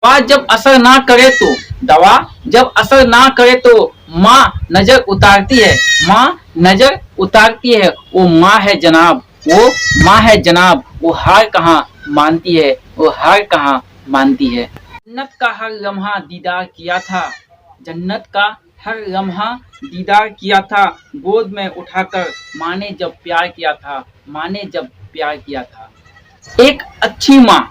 दवा जब असर ना करे तो दवा जब असर ना करे तो माँ नजर उतारती है, माँ नजर उतारती है। वो माँ है जनाब, वो माँ है जनाब, वो हार कहाँ मानती है, वो हार कहाँ मानती है। जन्नत का हर लम्हा दीदार किया था, जन्नत का हर लम्हा दीदार किया था। गोद में उठाकर माँ ने जब प्यार किया था, माँ ने जब प्यार किया था। एक अच्छी माँ,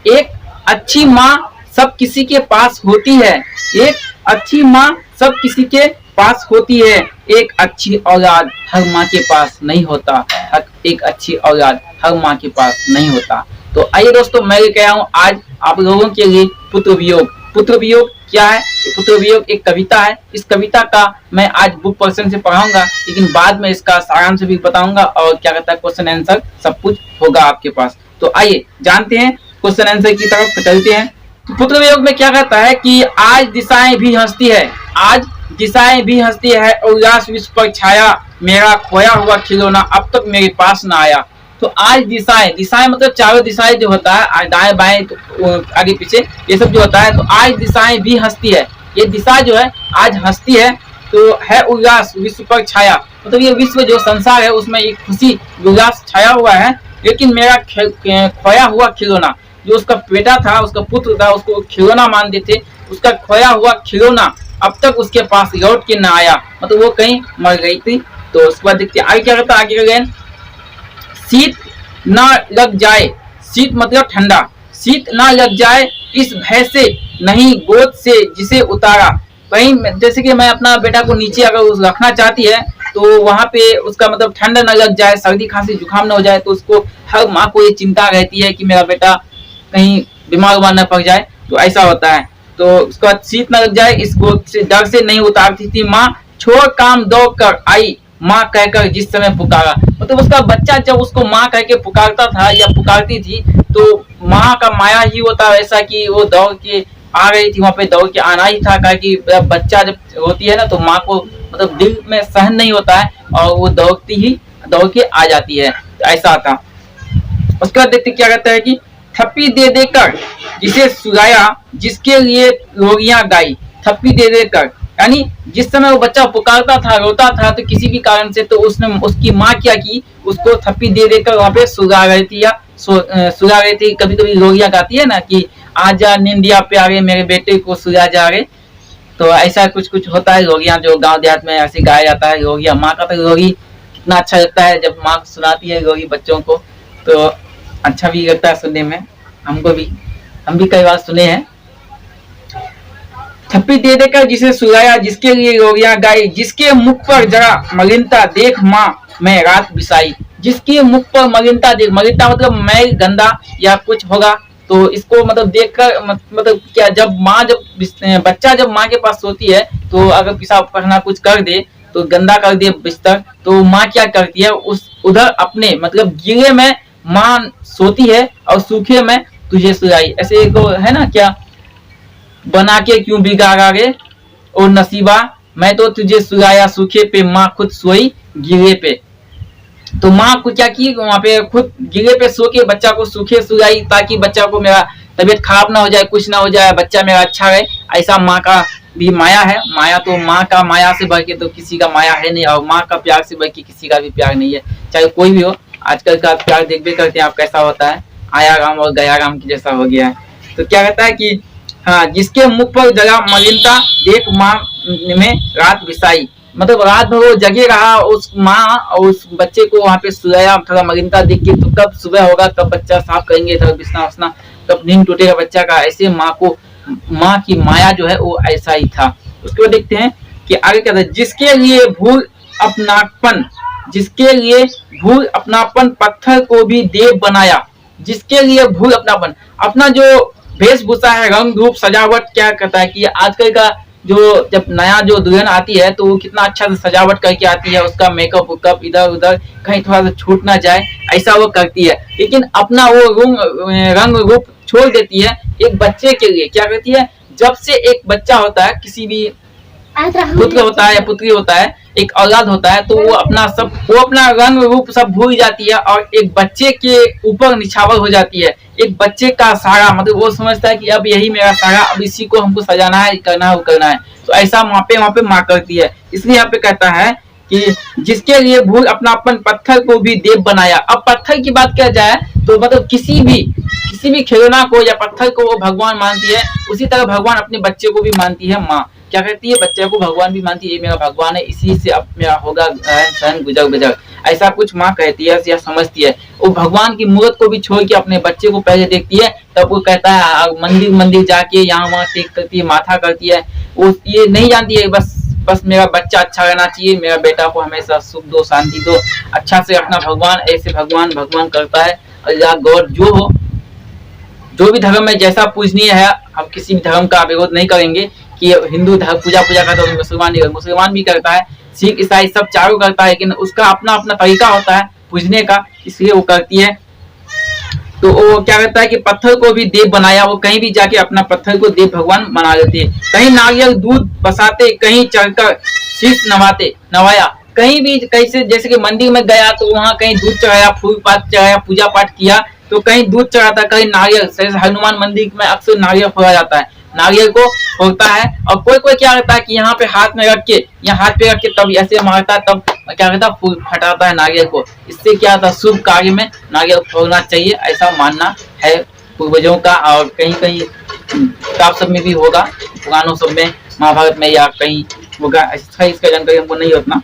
एक अच्छी माँ सब किसी के पास होती है, एक अच्छी माँ सब किसी के पास होती है। एक अच्छी औलाद हर माँ के पास नहीं होता, एक अच्छी औलाद हर माँ के पास नहीं होता। तो आइए दोस्तों, मैं लेके आया हूँ आज आप लोगों के लिए पुत्र वियोग। पुत्र वियोग क्या है? पुत्र वियोग एक कविता है। इस कविता का मैं आज बुक पर्सन से पढ़ाऊंगा, लेकिन बाद में इसका सारांश भी बताऊंगा और क्या कहता है क्वेश्चन आंसर सब कुछ होगा आपके पास। तो आइए जानते हैं क्वेश्चन आंसर की तरफ चलते हैं। तो पुत्र वियोग में क्या कहता है कि आज दिशाएं भी हंसती है, आज दिशाएं भी हंसती है, उल्लास विश्व पर छाया, मेरा खोया हुआ खिलौना अब तक मेरे पास ना आया। तो आज दिशाएं, दिशाएं मतलब चारों दिशाएं जो होता है, दाएं बाएं तो आगे पीछे ये सब जो होता है। तो आज दिशाएं भी हंसती है, ये दिशा जो है आज हंसती है। तो है उल्लास विश्व पर छाया, मतलब ये विश्व जो संसार है उसमें एक खुशी उल्लास छाया हुआ है। लेकिन मेरा खोया हुआ खिलौना, जो उसका बेटा था, उसका पुत्र था, उसको खिलौना मानते थे, उसका खोया हुआ खिलौना अब तक उसके पास लौट के ना आया, मतलब वो कहीं मर गई थी। तो उसके बाद देखते आगे क्या कहता है। आगे का शीत ना लग जाए, शीत मतलब ठंडा, शीत ना लग जाए इस भय से नहीं गोद से जिसे उतारा। कहीं जैसे कि मैं अपना बेटा को नीचे अगर रखना चाहती है तो वहां पे उसका मतलब ठंडा ना लग जाए, सर्दी खांसी जुकाम ना हो जाए, तो उसको हर माँ को ये चिंता रहती है कि मेरा बेटा कहीं बीमार उमार न पड़ जाए। तो ऐसा होता है। तो उसके बाद शीत न लग जाए इस गोद से डर से नहीं उतारती थी माँ, छोड़ काम दौड़ कर आई माँ कहकर जिस समय पुकारा। मतलब उसका बच्चा जब उसको माँ कह के पुकारता था या पुकारती थी तो माँ का माया ही होता है ऐसा कि वो दौड़ के आ रही थी, वहां पे दौड़ के आना ही था। कि बच्चा जब होती है ना तो माँ को मतलब दिल में सहन नहीं होता है और वो दौड़ के आ जाती है। तो ऐसा था। उसके बाद देखते क्या कहता है कि थप्पी दे देकर जिसे सुलाया, जिसके लिए रोगियां गाई। थप्पी दे देकर यानी जिस समय वो बच्चा पुकारता था, रोता था, तो किसी भी कारण से तो उसने उसकी माँ क्या की, उसको थप्पी दे देकर वहां पे सुला रही थी या सुला रही थी। कभी कभी रोगियां गाती है ना कि आजा निंदिया प्यारे मेरे बेटे को सुला जा रहे। तो ऐसा कुछ कुछ होता है, रोगियां जो गांव देहात में ऐसे गाया जाता है। रोगियां, माँ का तो रोगी कितना अच्छा लगता है जब माँ सुनाती है रोगी बच्चों को, तो अच्छा भी लगता है सुनने में। हमको भी, हम भी कई बार सुने हैं। थप्पी दे देकर जिसे सुलाया, जिसके लिए रोगियां गाई, जिसके मुख पर जरा मलिनता देख माँ मैं रात बिसाई। जिसके मुख पर मलिनता देख, मलिनता मतलब मैल गंदा या कुछ होगा, तो इसको मतलब देखकर मतलब क्या, जब माँ जब बच्चा जब माँ के पास सोती है तो अगर पेशाब पढ़ना कुछ कर दे तो गंदा कर दे बिस्तर, तो माँ क्या करती है उस उधर अपने मतलब गीले में माँ सोती है और सूखे में तुझे सुलाई। ऐसे एक है ना, क्या बना के क्यों बिगाड़ा रे और नसीबा, मैं तो तुझे सुलाया सूखे पे, माँ खुद सोई गीले पे। तो माँ को क्या की, वहां पे खुद गीले पे सो के बच्चा को सूखे सुलाई ताकि बच्चा को मेरा तबीयत खराब ना हो जाए, कुछ ना हो जाए, बच्चा मेरा अच्छा रहे। ऐसा माँ का भी माया है। माया तो माँ का माया से बढ़ के तो किसी का माया है नहीं, और माँ का प्यार से बढ़ के किसी का भी प्यार नहीं है, चाहे कोई भी हो। आजकल का प्यार देखते करते हैं आप कैसा होता है, आया राम और गया राम की जैसा हो गया है। तो क्या कहता है कि हाँ, जिसके मुख पर जगह मलिनता देख माँ में रात बिसाई, मतलब रात भर वो जगे रहा उस माँ और उस बच्चे को वहां पे सुलाया थोड़ा मलिनता देख के। तो कब सुबह होगा, कब बच्चा साफ करेंगे, थोड़ा बिस्ना उस्ना, कब नींद टूटेगा बच्चा का, ऐसे माँ को, माँ की माया जो है वो ऐसा ही था। उसके बाद देखते हैं कि आगे क्या था। जिसके लिए भूल अपनापन, जिसके लिए भूल अपनापन पत्थर को भी देव बनाया। जिसके लिए भूल अपनापन, अपना जो वेशभूषा है, रंग रूप सजावट, क्या कहता है कि आजकल का जो जब नया जो दुल्हन आती है तो वो कितना अच्छा से सजावट करके आती है, उसका मेकअप वेकअप इधर उधर कहीं थोड़ा सा छूट ना जाए ऐसा वो करती है। लेकिन अपना वो रंग रूप छोड़ देती है एक बच्चे के लिए। क्या करती है, जब से एक बच्चा होता है किसी भी पुत्र होता है या पुत्री होता है, एक औलाद होता है, तो वो अपना रंग रूप सब भूल जाती है और एक बच्चे के ऊपर निछावर हो जाती है। एक बच्चे का सहारा, मतलब वो समझता है कि अब यही मेरा सहारा, अब इसी को हमको सजाना है, करना है, वो करना है। तो ऐसा वहाँ पे माँ करती है। इसलिए यहाँ पे कहता है कि जिसके लिए भूल अपना अपन पत्थर को भी देव बनाया। अब पत्थर की बात किया जाए तो मतलब किसी भी खिलौना को या पत्थर को वो भगवान मानती है, उसी तरह भगवान अपने बच्चे को भी मानती है माँ। क्या कहती है? बच्चे को भगवान भी मानती है, ये मेरा भगवान है, इसी से अब मेरा होगा रहन सहन गुजर बजर, ऐसा कुछ माँ कहती है या समझती है। वो भगवान की मूर्त को भी छोड़ के अपने बच्चे को पहले देखती है, तब वो कहता है मंदिर जाके यहाँ वहाँ टेक करती है, माथा करती है। वो ये नहीं जानती है बस मेरा बच्चा अच्छा रहना चाहिए, मेरा बेटा को हमेशा सुख दो, शांति दो, अच्छा से रखना भगवान, ऐसे भगवान करता है। अल्लाह गॉड जो भी धर्म में जैसा पूजनीय है, हम किसी भी धर्म का विरोध नहीं करेंगे कि हिंदू धर्म पूजा करता है, मुसलमान भी करता है, सिख ईसाई सब चारों करता है, लेकिन उसका अपना अपना तरीका होता है पूजने का, इसलिए वो करती है। तो वो क्या करता है कि पत्थर को भी देव बनाया। वो कहीं भी जाके अपना पत्थर को देव भगवान बना लेते हैं। कहीं नारियल दूध बसाते, कहीं चढ़कर शीश नवाया, कहीं भी कैसे, जैसे कि मंदिर में गया तो वहां कहीं दूध चढ़ाया, फूल पात चढ़ाया, पूजा पाठ किया, तो कहीं दूध चढ़ाता, कहीं नारियल। जैसे हनुमान मंदिर में अक्सर नारियल फोड़ा जाता है, नारियल को फोड़ता है। और कोई क्या करता है कि यहाँ पे हाथ में रख के, यहाँ हाथ पे रख के तब ऐसे मारता है, तब क्या करता है फूल फटाता है नारियल को। इससे क्या था, शुभ कार्य में नारियल फोड़ना चाहिए, ऐसा मानना है पूर्वजों का। और कहीं कहीं किताब सब में भी होगा, पुरानों सब में, महाभारत में या कहीं होगा, इसका जानकारी हमको नहीं होता।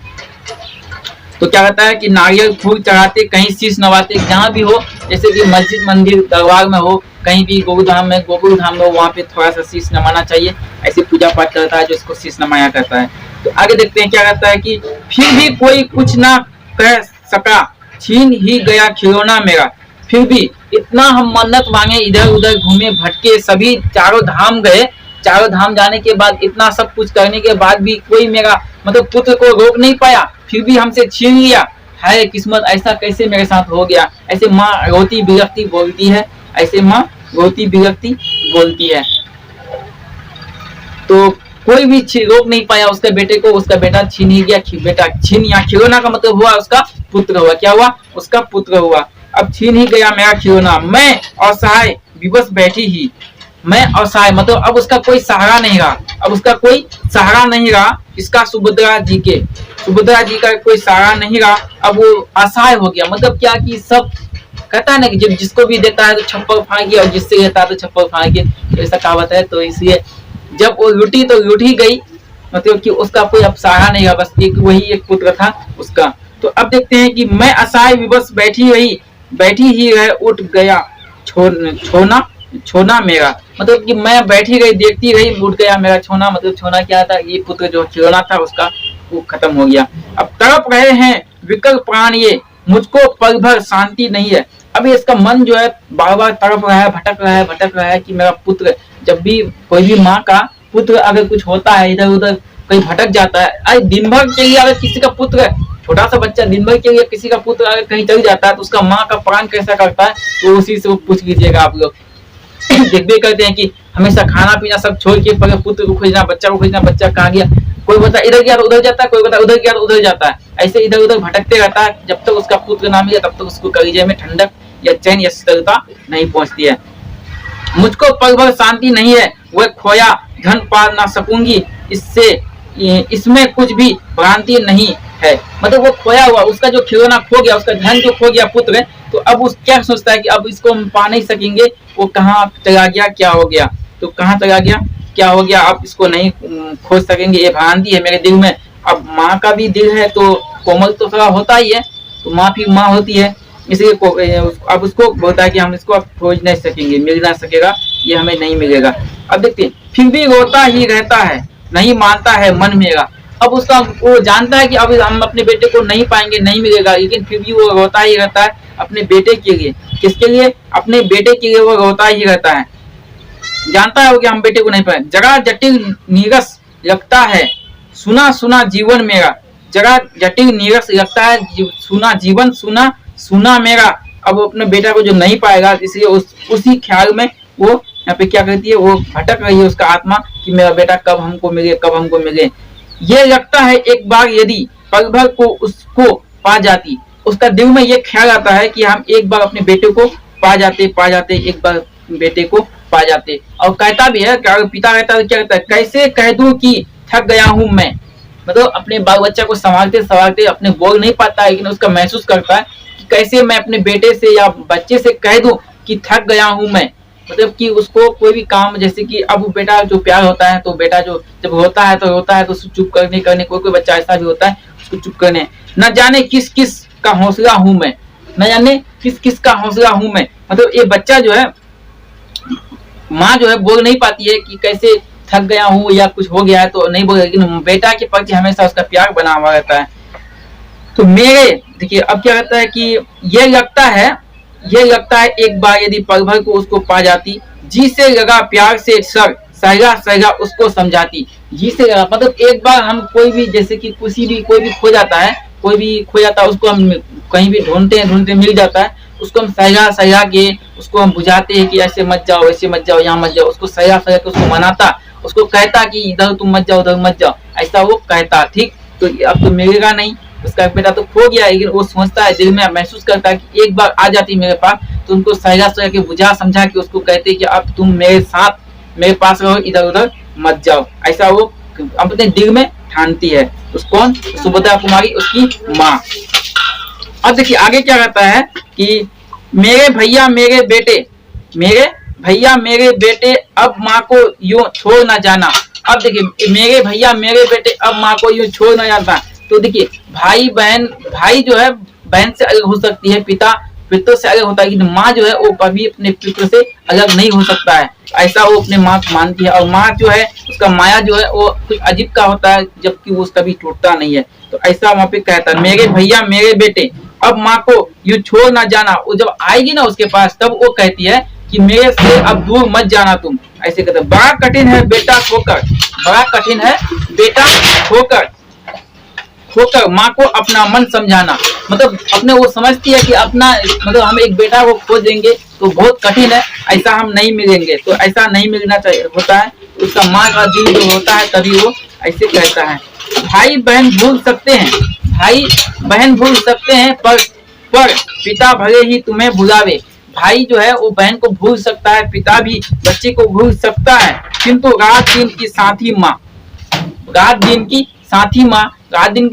तो क्या कहता है कि नारियल फूल चढ़ाते, कहीं शीश नवाते, जहाँ भी हो, जैसे कि मस्जिद मंदिर दरबार में हो, कहीं भी गोकुल धाम में हो, वहाँ पे थोड़ा सा शीश नवाना चाहिए। ऐसे पूजा पाठ करता है जो इसको शीश नवाया करता है। तो आगे देखते हैं क्या कहता है कि फिर भी कोई कुछ ना कह सका, छीन ही गया खिलौना मेरा। फिर भी इतना हम मन्नत मांगे, इधर उधर घूमे भटके, सभी चारों धाम गए, चारों धाम जाने के बाद, इतना सब कुछ करने के बाद भी कोई मेरा मतलब पुत्र को रोक नहीं पाया, फिर भी हमसे छीन लिया। है किस्मत, ऐसा कैसे मेरे साथ हो गया। ऐसे माँ रोती बिरक्ति बोलती है, ऐसे माँ रोती बिरक्ति बोलती है। तो कोई भी रोक नहीं पाया उसके बेटे को, उसका बेटा छीन ही गया। बेटा छीन, या खिलौना का मतलब हुआ उसका पुत्र हुआ। क्या हुआ? उसका पुत्र हुआ। अब छीन ही गया मेरा खिलौना, मैं असहाय विवश बैठी ही। मैं असहाय मतलब अब उसका कोई सहारा नहीं रहा, अब उसका कोई सहारा नहीं रहा। इसका सुभद्रा जी का कोई सहारा नहीं रहा। अब वो असहाय हो गया, मतलब क्या कि सब कहता है ना कि जब जिसको भी देता है तो छप्पर फाड़ के, और जिससे लेता है तो छप्पर फाड़ के, तो ऐसा कहावत है। तो इसलिए जब वो लुटी तो लुट ही गई, मतलब कि उसका कोई अब सहारा नहीं रहा, बस वही एक पुत्र था उसका। तो अब देखते हैं कि मैं असहाय विवश बैठी ही रह, उठ गया छोना मेरा। मतलब कि मैं बैठी रही, देखती रही, उठ गया मेरा छोना। मतलब छोना क्या था? ये पुत्र जो खिलौना था उसका, वो खत्म हो गया। अब तड़प रहे हैं विकल प्राण ये, मुझको पल भर शांति नहीं है। अभी इसका मन जो है बार बार तड़प रहा है, भटक रहा है कि मेरा पुत्र, जब भी कोई भी माँ का पुत्र अगर कुछ होता है, इधर उधर कहीं भटक जाता है, अरे दिन भर के लिए अगर किसी का पुत्र, छोटा सा बच्चा दिन भर के लिए किसी का पुत्र अगर कहीं चल जाता है तो उसका माँ का प्राण कैसा करता है, तो उसी से वो पूछ लीजिएगा आप लोग। देखते करते हैं कि हमेशा खाना पीना सब छोड़ के पहले पुत्र को खोजना, बच्चा को खोजना, बच्चा कहाँ गया, कोई बता इधर गया तो उधर जाता है, कोई बता उधर गया तो उधर जाता है। ऐसे इधर उधर भटकते रहता है, जब तक उसका पुत्र ना मिले तब तक उसको कलेजे में ठंडक या चैन या शीतलता नहीं पहुंचती है। मुझको पल भर शांति नहीं है, वह खोया धन पा ना सकूंगी, इसमें कुछ भी भ्रांति नहीं है। मतलब वो खोया हुआ, उसका जो खिलौना खो गया, उसका धन जो खो गया पुत्र, तो अब उस क्या सोचता है कि अब इसको हम पा नहीं सकेंगे, वो कहाँ चला गया, क्या हो गया, तो कहाँ चला गया, क्या हो गया, अब इसको नहीं खोज सकेंगे, ये भ्रांति है मेरे दिल में। अब माँ का भी दिल है तो कोमल तो थोड़ा होता ही है, तो माँ भी माँ होती है, इसलिए अब उसको बोलता है कि हम इसको अब खोज नहीं सकेंगे, मिल ना सकेगा, ये हमें नहीं मिलेगा। अब देखते हैं, फिर भी रोता ही रहता है, नहीं मानता है मन मेरा। अब उसका वो जानता है कि अब हम अपने बेटे को नहीं पाएंगे, नहीं मिलेगा, लेकिन फिर भी वो रोता ही रहता है अपने बेटे के लिए। किसके लिए? अपने बेटे के लिए वो रोता ही रहता है। जानता है वो कि हम बेटे को नहीं पाए। जरा जटिल नीरस लगता है सुना सुना जीवन मेरा, जरा जटिल नीरस लगता है सुना जीवन, सुना मेरा। अब वो अपने बेटा को जो नहीं पाएगा, इसलिए उसी ख्याल में वो यहाँ पे क्या करती है, वो भटक रही है उसका आत्मा कि मेरा बेटा कब हमको मिले, कब हमको मिले। ये लगता है एक बार यदि पल भर को उसको पा जाती। उसका दिल में ये ख्याल आता है कि हम एक बार अपने बेटे को पा जाते एक बार बेटे को पा जाते। और कहता भी है, पिता कहता है, क्या कहता है, कैसे कह दूं कि थक गया हूं मैं। मतलब अपने बाल बच्चा को संभालते संभालते अपने बोल नहीं पाता है, लेकिन उसका महसूस करता है कि कैसे मैं अपने बेटे से या बच्चे से कह दूं कि थक गया हूं मैं। मतलब कि उसको कोई भी काम, जैसे कि अब बेटा जो प्यार होता है, तो बेटा जो जब रोता है तो उसको चुप करने कोई कोई बच्चा ऐसा भी होता है उसको चुप करने, न जाने किस किस का हौसला हूं मैं, न जाने किस किस का हौसला हूं मैं। मतलब ये बच्चा जो है, माँ जो है बोल नहीं पाती है कि कैसे थक गया हूँ या कुछ हो गया है तो नहीं बोल, लेकिन बेटा के प्रति हमेशा उसका प्यार बना हुआ रहता है। तो मेरे देखिए अब क्या कहता है कि ये लगता है एक बार यदि पल भर को उसको पा जाती, जी से लगा प्यार से सर सहगा सहगा उसको समझाती। जी से लगा मतलब एक बार हम कोई भी, जैसे कि कोई भी खो जाता है उसको हम कहीं भी ढूंढते मिल जाता है, उसको हम सहगा के उसको हम बुझाते हैं कि ऐसे मत जाओ, ऐसे मत जाओ, यहाँ मत जाओ। उसको सहगा के उसको मनाता, उसको कहता कि इधर तुम मत जाओ, उधर मत जाओ, ऐसा वो कहता। ठीक, तो अब तो मिलेगा नहीं, उसका बेटा तो खो गया, लेकिन वो सोचता है, दिल में महसूस करता है कि एक बार आ जाती मेरे पास तो उनको सहगा के बुझा समझा के उसको कहते कि अब तुम मेरे साथ मेरे पास रहो, इधर उधर मत जाओ, ऐसा वो अपने दिल में ठानती है। कौन? सुभद्रा कुमारी, उसकी माँ। अब देखिए आगे क्या कहता है कि मेरे भैया मेरे बेटे अब माँ को यूं छोड़ ना जाना। अब देखिए मेरे भैया मेरे बेटे अब माँ को यूं छोड़ ना जाना। तो देखिए भाई जो है बहन से अलग हो सकती है, पिता से अलग होता है, लेकिन माँ जो है वो कभी अपने पिता से अलग नहीं हो सकता है, ऐसा वो अपने माँ को मानती है। और माँ जो है उसका माया जो है वो कुछ अजीब का होता है, जबकि वो कभी टूटता नहीं है। तो ऐसा वहाँ पे कहता है, मेरे भैया मेरे बेटे अब माँ को यूं छोड़ ना जाना। वो जब आएगी ना उसके पास, तब वो कहती है कि मेरे से अब दूर मत जाना तुम, ऐसे कहते। बड़ा कठिन है बेटा खोकर माँ को अपना मन समझाना। मतलब अपने वो समझती है कि अपना, मतलब हम एक बेटा को खो देंगे तो बहुत कठिन है, ऐसा हम नहीं मिलेंगे, तो ऐसा नहीं मिलना चाहिए होता है। उसका माँ का दिल जो होता है तभी वो ऐसे कहता है। भाई बहन भूल सकते हैं पर पिता भले ही तुम्हें भुलावे। भाई जो है वो बहन को भूल सकता है, पिता भी बच्चे को भूल सकता है, किंतु रात दिन की साथी माँ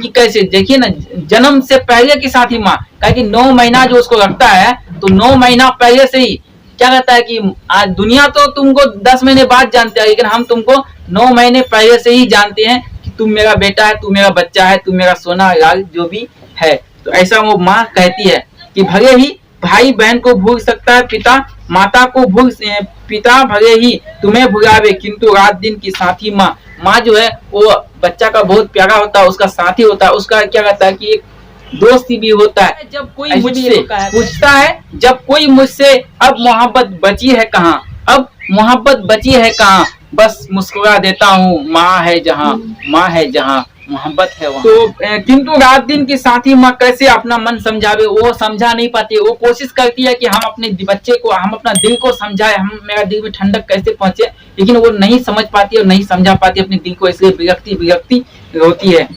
कैसे, देखिए ना, जन्म से पहले की साथी माँ, क्योंकि 9 महीना जो उसको लगता है, तो 9 महीना पहले से ही क्या कहता है कि आज दुनिया तो तुमको 10 महीने बाद जानते हैं, लेकिन हम तुमको 9 महीने पहले से ही जानते हैं कि तुम मेरा बेटा है, तुम मेरा बच्चा है, तुम मेरा सोना लाल जो भी है। तो ऐसा वो माँ कहती है कि भले ही भाई बहन को भूल सकता है, पिता भले ही तुम्हें भुलावे, किंतु रात दिन की साथी माँ जो है वो बच्चा का बहुत प्यारा होता है, उसका साथी होता है, उसका क्या कहता है कि एक दोस्त भी होता है। जब कोई मुझसे पूछता है, अब मोहब्बत बची है कहाँ, बस मुस्कुरा देता हूँ, माँ है जहाँ मोहब्बत है वहाँ। तो किंतु रात दिन की साथी माँ कैसे अपना मन समझावे, वो समझा नहीं पाती। वो कोशिश करती है कि हम अपने बच्चे को, हम अपना दिल को समझाए, मेरा दिल में ठंडक कैसे पहुंचे, लेकिन वो नहीं समझ पाती और नहीं समझा पाती अपने दिल को, इसलिए विरक्ति होती है।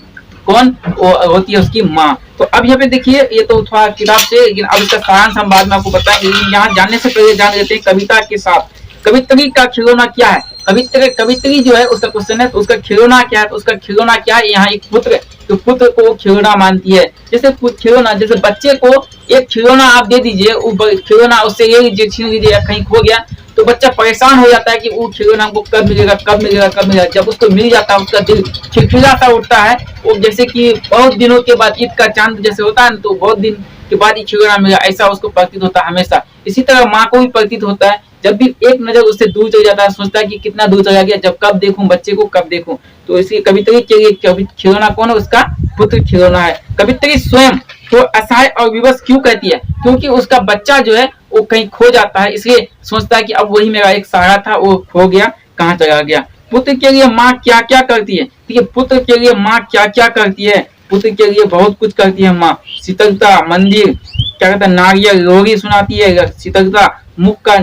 कौन? वो होती है उसकी माँ। तो अब यहाँ पे देखिए, ये तो थोड़ा किताब से, लेकिन अब इसका सारांश हम बाद में आपको बताएंगे। लेकिन यहाँ जानने से पहले जान लेते हैं कविता के साथ, कवित्री का खिलौना क्या है। कवित्री जो है उसका क्वेश्चन है, तो उसका खिलौना क्या है। तो उसका खिलौना क्या है, यहाँ एक पुत्र, तो पुत्र को खिलौना मानती है। जैसे खिलौना, जैसे बच्चे को एक खिलौना आप दे दीजिए, वो खिलौना उससे ये लीजिए, छीन लीजिए या कहीं खो गया, तो बच्चा परेशान हो जाता है कि वो खिलौना हमको कब मिलेगा। जब उसको मिल जाता है, उसका दिल खिलखिलाता उठता है। वो जैसे कि बहुत दिनों के बाद ईद का चांद जैसे होता है, तो बहुत दिन के बाद ही खिलौना मिला, ऐसा उसको प्रतीत होता है हमेशा। इसी तरह माँ को भी प्रतीत होता है, जब भी एक नजर उससे दूर चल जाता है, सोचता है कि कितना दूर चला गया, जब कब देखूं बच्चे को, कब देखूं। तो इसी कवित्री के लिए खिलौना कौन है, उसका पुत्र खिलौना है। कवित्री स्वयं तो असहाय और विवश क्यों कहती है, क्योंकि उसका बच्चा जो है वो कहीं खो जाता है, इसलिए सोचता है कि अब वही मेरा एक सहारा था, वो खो गया, कहाँ चला गया। पुत्र के लिए माँ क्या क्या करती है, ठीक है, पुत्र के लिए माँ क्या क्या करती है, पुत्र के लिए बहुत कुछ करती है माँ। शीतलता, मंदिर, क्या कहता है, नारियल, लोरी सुनाती है, शीतलता मुख का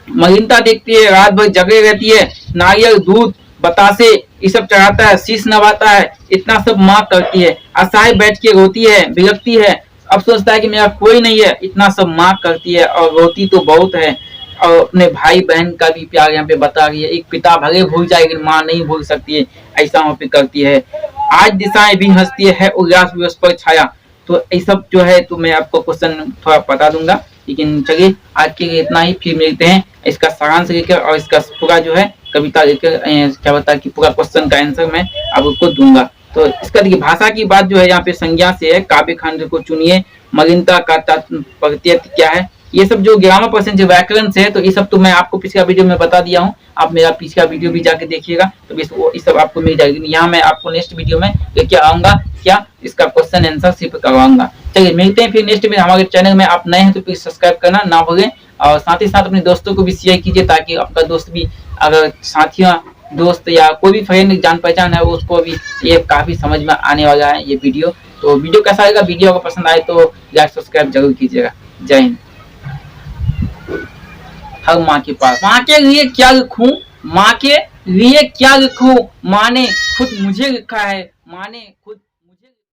मलिनता देखती है, रात भर जगे रहती है, नारियल, दूध बतासे ये सब चढ़ाता है, शीश नवाता है, इतना सब माँ करती है। असहाय बैठ के रोती है, बिलखती है, अब सोचता है कि मेरा कोई नहीं है, इतना सब माँ करती है और रोती तो बहुत है। और अपने भाई बहन का भी प्यार यहाँ पे बता रही है। एक पिता भले भूल जाए लेकिन माँ नहीं भूल सकती है, ऐसा वहाँ पे करती है। आज दिशाएं भी हंसती है उल्लास भी उस पर छाया। तो ये सब जो है तो मैं आपको क्वेश्चन थोड़ा बता दूंगा, लेकिन चलिए आज के लिए इतना ही। फिर मिलते हैं इसका सारांश लेकर और इसका पूरा जो है कविता लेकर, क्या बता कि पूरा क्वेश्चन का आंसर मैं आपको दूंगा। तो इसका देखिए भाषा की बात जो है यहाँ पे संज्ञा से है, काव्य खंड को चुनिए, मलिनता का प्रत्यय क्या है, ये सब जो 11% जो व्याकरण से है, तो ये सब तो मैं आपको पिछला वीडियो में बता दिया हूँ। आप मेरा पिछला वीडियो भी जाके देखिएगा तो इस सब आपको मिल जाएगी। यहाँ मैं आपको नेक्स्ट वीडियो में लेके आऊंगा, क्या इसका क्वेश्चन आंसर सिर्फ करवाऊंगा। चलिए मिलते हैं फिर नेक्स्ट में। हमारे चैनल में आप नए हैं तो प्लीज सब्सक्राइब करना ना भूलें, और साथ ही साथ अपने दोस्तों को भी शेयर कीजिए, ताकि आपका दोस्त भी, अगर साथियों दोस्त या कोई भी फ्रेंड जान पहचान है, उसको भी ये काफी समझ में आने वाला है ये वीडियो। तो वीडियो कैसा आएगा, वीडियो अगर पसंद आए तो लाइक सब्सक्राइब जरूर कीजिएगा। जय हिंद। हर माँ के पास, माँ के लिए क्या लिखूं, माँ के लिए क्या लिखूं, माँ ने खुद मुझे लिखा है, माँ ने खुद